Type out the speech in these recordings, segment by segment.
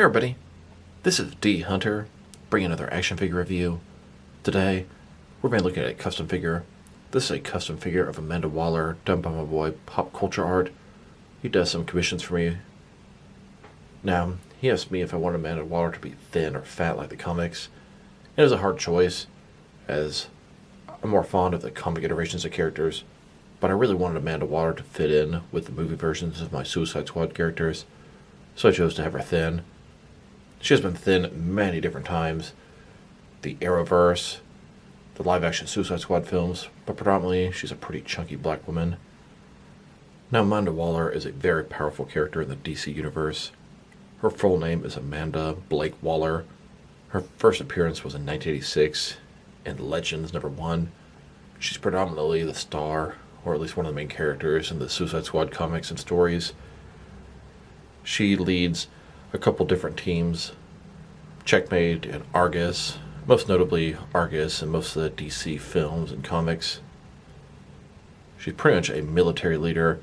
Hey everybody, this is D Hunter, bringing another action figure review. Today, we're going to be looking at a custom figure. This is a custom figure of Amanda Waller, done by my boy Pop Culture Art. He does some commissions for me. Now, he asked me if I wanted Amanda Waller to be thin or fat like the comics. It is a hard choice, as I'm more fond of the comic iterations of characters, but I really wanted Amanda Waller to fit in with the movie versions of my Suicide Squad characters, so I chose to have her thin. She has been thin many different times. The Arrowverse, the live-action Suicide Squad films, but predominantly she's a pretty chunky black woman. Now, Amanda Waller is a very powerful character in the DC universe. Her full name is Amanda Blake Waller. Her first appearance was in 1986 in Legends #1. She's predominantly the star, or at least one of the main characters in the Suicide Squad comics and stories. She leads a couple different teams, Checkmate and Argus, most notably Argus in most of the DC films and comics. She's pretty much a military leader.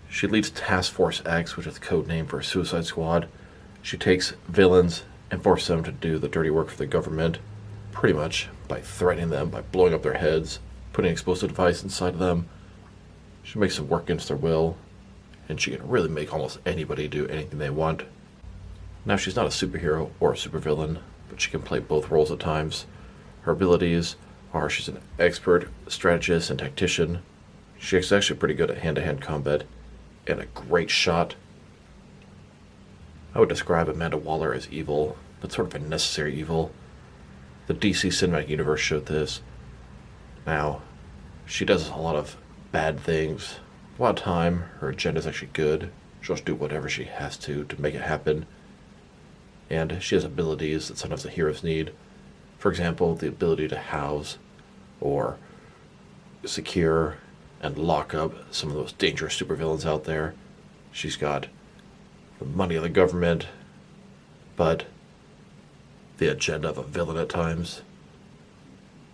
She leads Task Force X, which is the code name for Suicide Squad. She takes villains and forces them to do the dirty work for the government, pretty much by threatening them, by blowing up their heads, putting an explosive device inside of them. She makes them work against their will, and she can really make almost anybody do anything they want. Now, she's not a superhero or a supervillain, but she can play both roles at times. Her abilities are she's an expert strategist and tactician. She's actually pretty good at hand-to-hand combat and a great shot. I would describe Amanda Waller as evil, but sort of a necessary evil. The DC Cinematic Universe showed this. Now, she does a lot of bad things. A lot of time, her agenda is actually good. She'll just do whatever she has to make it happen. And she has abilities that sometimes the heroes need. For example, the ability to house or secure and lock up some of those dangerous supervillains out there. She's got the money of the government, but the agenda of a villain at times.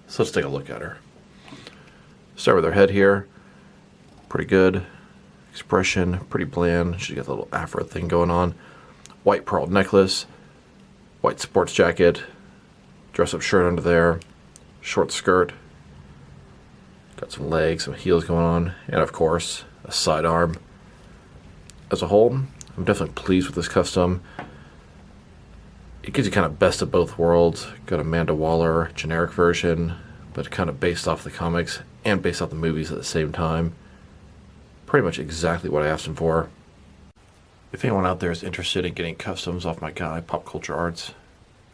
So let's take a look at her. Start with her head here. Pretty good. Expression, pretty bland. She's got a little afro thing going on. White pearl necklace. White sports jacket, dress-up shirt under there, short skirt, got some legs, some heels going on, and of course, a sidearm. As a whole, I'm definitely pleased with this custom. It gives you kind of best of both worlds. Got Amanda Waller, generic version, but kind of based off the comics and based off the movies at the same time. Pretty much exactly what I asked him for. If anyone out there is interested in getting customs off my guy, Pop Culture Arts,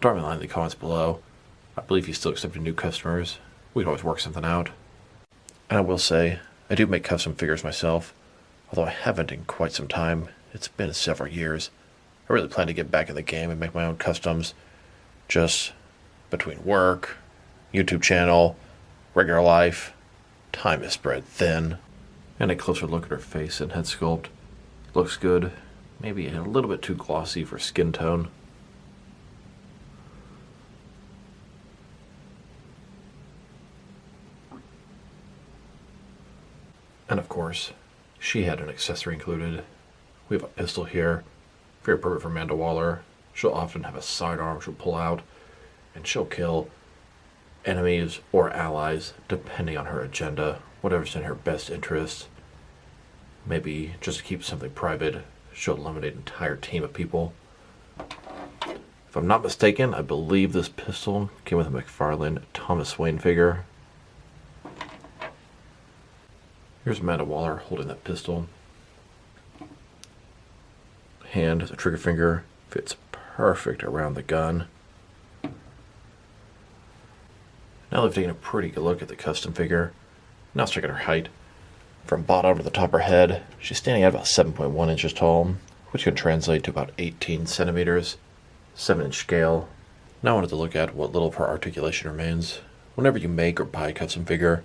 drop me a line in the comments below. I believe he's still accepting new customers. We can always work something out. And I will say, I do make custom figures myself, although I haven't in quite some time. It's been several years. I really plan to get back in the game and make my own customs. Just between work, YouTube channel, regular life, time is spread thin. And a closer look at her face and head sculpt. Looks good. Maybe a little bit too glossy for skin tone. And of course, she had an accessory included. We have a pistol here, very perfect for Amanda Waller. She'll often have a sidearm she'll pull out, and she'll kill enemies or allies depending on her agenda, whatever's in her best interest. Maybe just to keep something private, she'll eliminate an entire team of people. If I'm not mistaken, I believe this pistol came with a McFarlane Thomas Wayne figure. Here's Amanda Waller holding that pistol. Hand, the trigger finger, fits perfect around the gun. Now they've taken a pretty good look at the custom figure. Now let's check out her height. From bottom to the top of her head, she's standing at about 7.1 inches tall, which can translate to about 18 centimeters, 7-inch scale. Now I wanted to look at what little of her articulation remains. Whenever you make or buy a custom figure,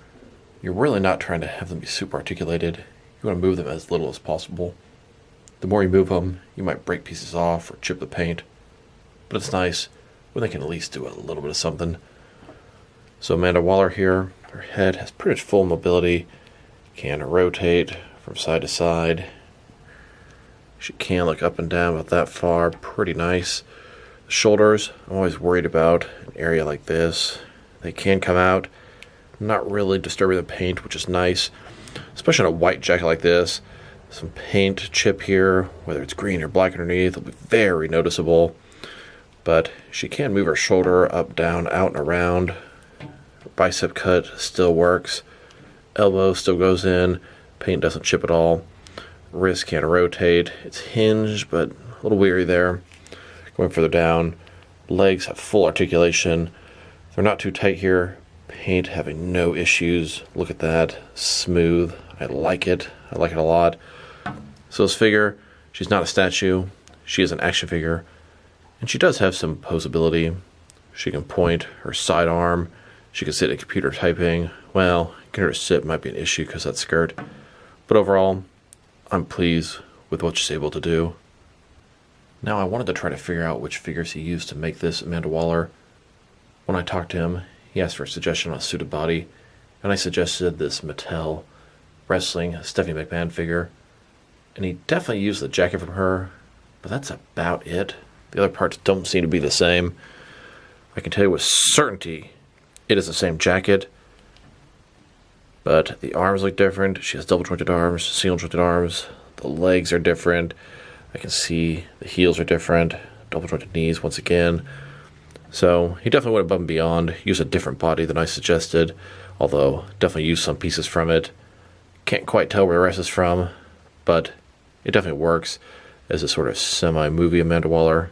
you're really not trying to have them be super articulated. You want to move them as little as possible. The more you move them, you might break pieces off or chip the paint, but it's nice when they can at least do a little bit of something. So Amanda Waller here, her head has pretty much full mobility. Can rotate from side to side. She can look up and down about that far. Pretty nice. The shoulders, I'm always worried about an area like this. They can come out. Not really disturbing the paint, which is nice. Especially on a white jacket like this. Some paint chip here, whether it's green or black underneath, will be very noticeable. But she can move her shoulder up, down, out, and around. Her bicep cut still works. Elbow still goes in. Paint doesn't chip at all. Wrist can rotate. It's hinged, but a little weary there. Going further down, legs have full articulation. They're not too tight here. Paint having no issues. Look at that. Smooth. I like it. I like it a lot. So this figure, she's not a statue. She is an action figure. And she does have some posability. She can point her sidearm. She can sit at computer typing. Well, getting her to sit might be an issue because of that skirt. But overall, I'm pleased with what she's able to do. Now, I wanted to try to figure out which figures he used to make this Amanda Waller. When I talked to him, he asked for a suggestion on a suited body, and I suggested this Mattel Wrestling Stephanie McMahon figure. And he definitely used the jacket from her, but that's about it. The other parts don't seem to be the same. I can tell you with certainty it is the same jacket, but the arms look different. She has double-jointed arms, single-jointed arms. The legs are different. I can see the heels are different. Double-jointed knees once again. So he definitely went above and beyond. Used a different body than I suggested, although definitely used some pieces from it. Can't quite tell where the rest is from, but it definitely works as a sort of semi-movie Amanda Waller.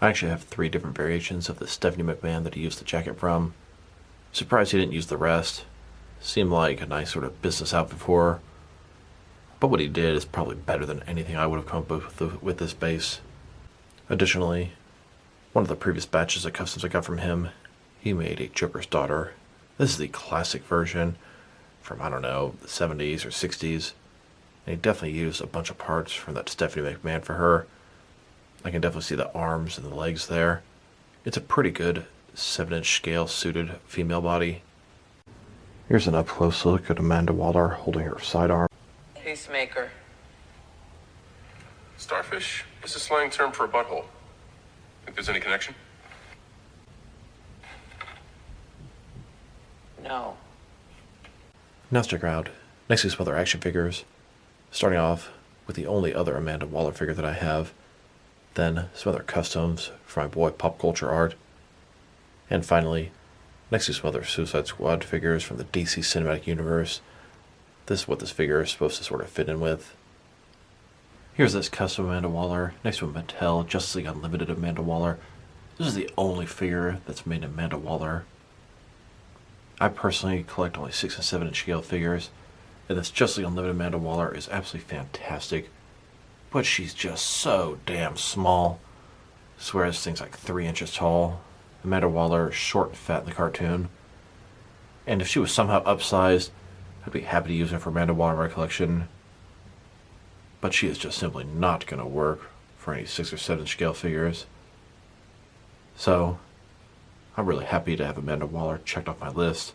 I actually have 3 different variations of the Stephanie McMahon that he used the jacket from. Surprised he didn't use the rest. Seemed like a nice sort of business outfit for her. But what he did is probably better than anything I would have come up with this base. Additionally, one of the previous batches of customs I got from him, he made a Joker's daughter. This is the classic version from, I don't know, the 70s or 60s. And he definitely used a bunch of parts from that Stephanie McMahon for her. I can definitely see the arms and the legs there. It's a pretty good 7-inch scale suited female body. Here's an up-close look at Amanda Waller holding her sidearm. Peacemaker. Starfish is a slang term for a butthole. Think there's any connection? No. Now stick around. Next is some other action figures. Starting off with the only other Amanda Waller figure that I have. Then some other customs for my boy Pop Culture Art. And finally, next to some other Suicide Squad figures from the DC Cinematic Universe. This is what this figure is supposed to sort of fit in with. Here's this custom Amanda Waller next to a Mattel Justice League Unlimited Amanda Waller. This is the only figure that's made Amanda Waller. I personally collect only 6 and 7 inch scale figures, and this Justice League Unlimited Amanda Waller is absolutely fantastic. But she's just so damn small. I swear this thing's like 3 inches tall. Amanda Waller is short and fat in the cartoon. And if she was somehow upsized, I'd be happy to use her for Amanda Waller in my collection. But she is just simply not going to work for any 6 or 7 scale figures. So, I'm really happy to have Amanda Waller checked off my list.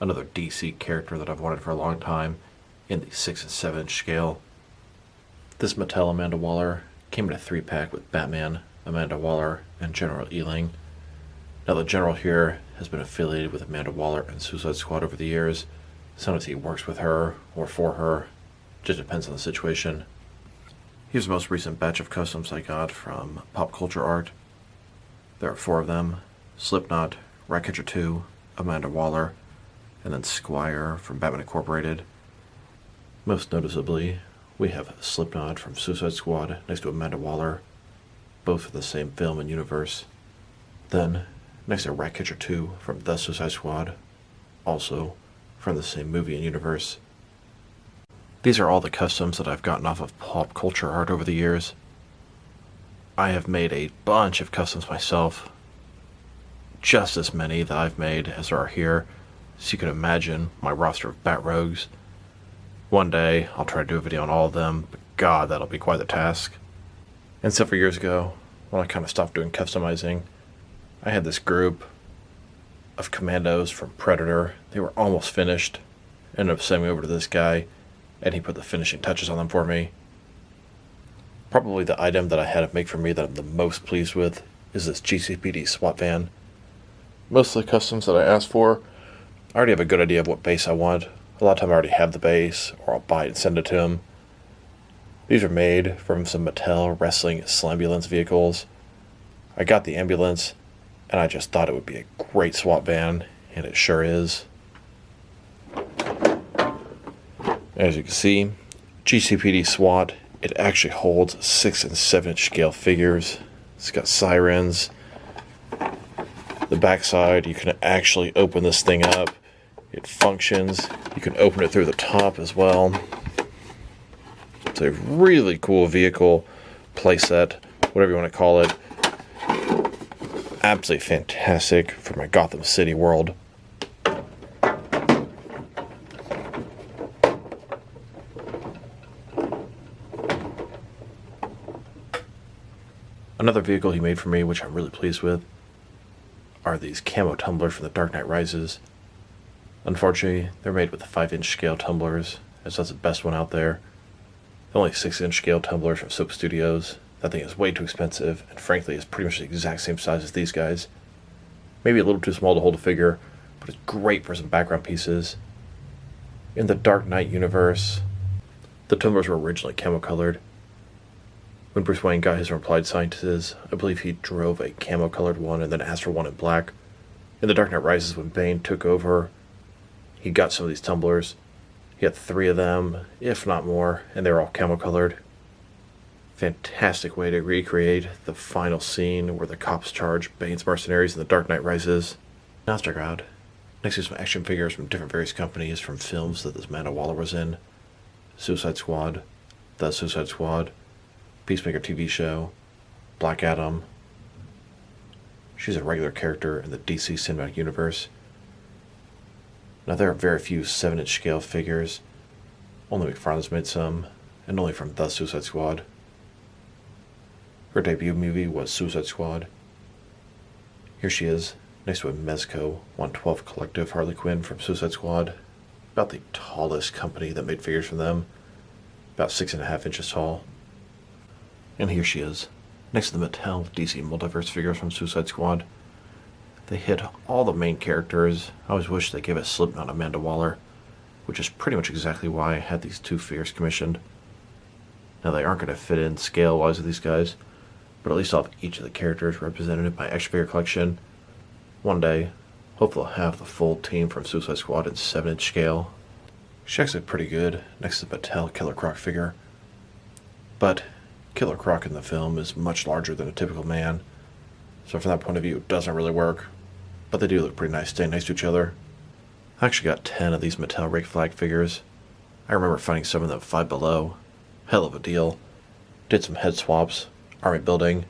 Another DC character that I've wanted for a long time in the 6 and 7 inch scale. This Mattel Amanda Waller came in a 3-pack with Batman, Amanda Waller, and General Ealing. Now the General here has been affiliated with Amanda Waller and Suicide Squad over the years. Sometimes he works with her or for her. Just depends on the situation. Here's the most recent batch of customs I got from Pop Culture Art. There are 4 of them. Slipknot, Ratcatcher 2, Amanda Waller, and then Squire from Batman Incorporated. Most noticeably, we have Slipknot from Suicide Squad next to Amanda Waller, both from the same film and universe. Then, next to Ratcatcher 2 from The Suicide Squad, also from the same movie and universe. These are all the customs that I've gotten off of Pop Culture Art over the years. I have made a bunch of customs myself, just as many that I've made as there are here, so you can imagine my roster of Bat Rogues. One day, I'll try to do a video on all of them, but God, that'll be quite the task. And several years ago, when I kind of stopped doing customizing, I had this group of commandos from Predator. They were almost finished. Ended up sending me over to this guy, and he put the finishing touches on them for me. Probably the item that I had it make for me that I'm the most pleased with is this GCPD SWAT van. Most of the customs that I asked for, I already have a good idea of what base I want. A lot of time I already have the base, or I'll buy it and send it to them. These are made from some Mattel Wrestling Slambulance vehicles. I got the ambulance, and I just thought it would be a great SWAT van, and it sure is. As you can see, GCPD SWAT, it actually holds 6 and 7 inch scale figures. It's got sirens. The backside, you can actually open this thing up. It functions. You can open it through the top as well. It's a really cool vehicle playset, whatever you want to call it. Absolutely fantastic for my Gotham City world. Another vehicle he made for me, which I'm really pleased with, are these camo tumblers from The Dark Knight Rises. Unfortunately, they're made with the 5-inch scale tumblers, as that's the best one out there. The only 6-inch scale tumblers from Soap Studios. That thing is way too expensive, and frankly is pretty much the exact same size as these guys. Maybe a little too small to hold a figure, but it's great for some background pieces. In the Dark Knight universe, the tumblers were originally camo colored. When Bruce Wayne got his from Applied Sciences, I believe he drove a camo colored one and then asked for one in black. In the Dark Knight Rises, when Bane took over, he got some of these tumblers. He had 3 of them, if not more, and they were all camo colored. Fantastic way to recreate the final scene where the cops charge Bane's mercenaries in The Dark Knight Rises. Now let's check her out. Next is some action figures from different various companies from films that this Amanda Waller was in. Suicide Squad, The Suicide Squad, Peacemaker TV show, Black Adam. She's a regular character in the DC Cinematic Universe. Now there are very few 7-inch scale figures. Only McFarlane's made some, and only from The Suicide Squad. Her debut movie was Suicide Squad. Here she is, next to a Mezco 112 Collective Harley Quinn from Suicide Squad. About the tallest company that made figures from them. About 6.5 inches tall. And here she is, next to the Mattel DC Multiverse figures from Suicide Squad. They hit all the main characters. I always wish they gave a Slipknot Amanda Waller, which is pretty much exactly why I had these 2 figures commissioned. Now they aren't going to fit in scale-wise with these guys, but at least I'll have each of the characters represented in my action figure collection. One day, hopefully I'll have the full team from Suicide Squad in 7-inch scale. She's actually pretty good next to the Mattel Killer Croc figure. But Killer Croc in the film is much larger than a typical man, so from that point of view it doesn't really work, but they do look pretty nice staying next to each other. I actually got 10 of these Mattel Rick Flag figures. I remember finding some of them at Five Below. Hell of a deal. Did some head swaps, army building.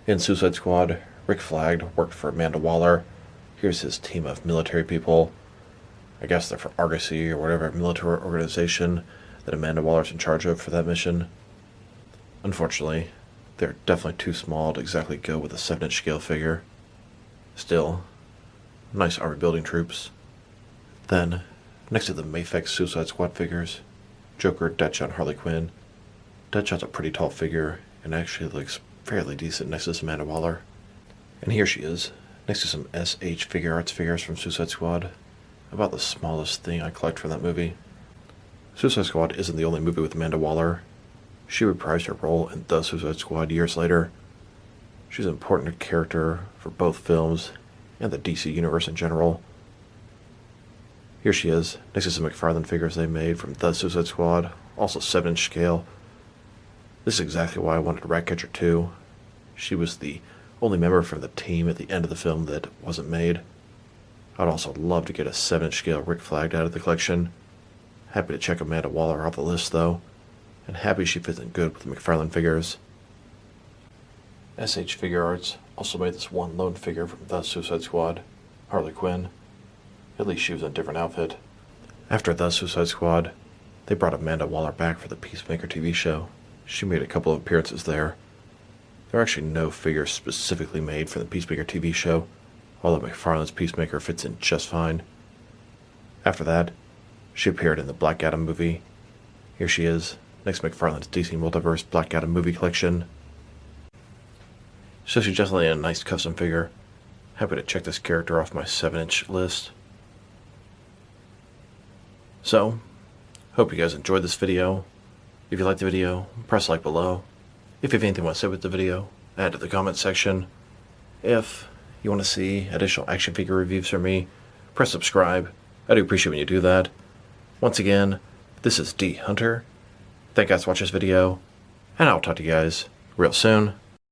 In Suicide Squad, Rick Flag worked for Amanda Waller. Here's his team of military people. I guess they're for Argosy or whatever military organization that Amanda Waller's in charge of for that mission. Unfortunately, they're definitely too small to exactly go with a 7-inch scale figure. Still, nice army building troops. Then, next to the Mafex Suicide Squad figures, Joker, Deadshot, Harley Quinn. Deadshot's a pretty tall figure, and actually looks fairly decent next to Amanda Waller. And here she is, next to some SH Figure Arts figures from Suicide Squad. About the smallest thing I collect from that movie. Suicide Squad isn't the only movie with Amanda Waller. She reprised her role in The Suicide Squad years later. She's an important character for both films and the DC Universe in general. Here she is, next to some McFarlane figures they made from The Suicide Squad, also 7-inch scale. This is exactly why I wanted Ratcatcher 2. She was the only member from the team at the end of the film that wasn't made. I'd also love to get a 7-inch scale Rick Flag out of the collection. Happy to check Amanda Waller off the list though, and happy she fits in good with the McFarlane figures. SH Figure Arts also made this one lone figure from The Suicide Squad, Harley Quinn. At least she was in a different outfit. After The Suicide Squad, they brought Amanda Waller back for the Peacemaker TV show. She made a couple of appearances there. There are actually no figures specifically made for the Peacemaker TV show, although McFarlane's Peacemaker fits in just fine. After that, she appeared in the Black Adam movie. Here she is, Next, McFarlane's DC Multiverse Black Adam movie collection. So she's definitely a nice custom figure. Happy to check this character off my 7-inch list. So, hope you guys enjoyed this video. If you liked the video, press like below. If you have anything you want to say with the video, add to the comment section. If you want to see additional action figure reviews from me, press subscribe. I do appreciate when you do that. Once again, this is D Hunter. Thank you guys for watching this video, and I'll talk to you guys real soon.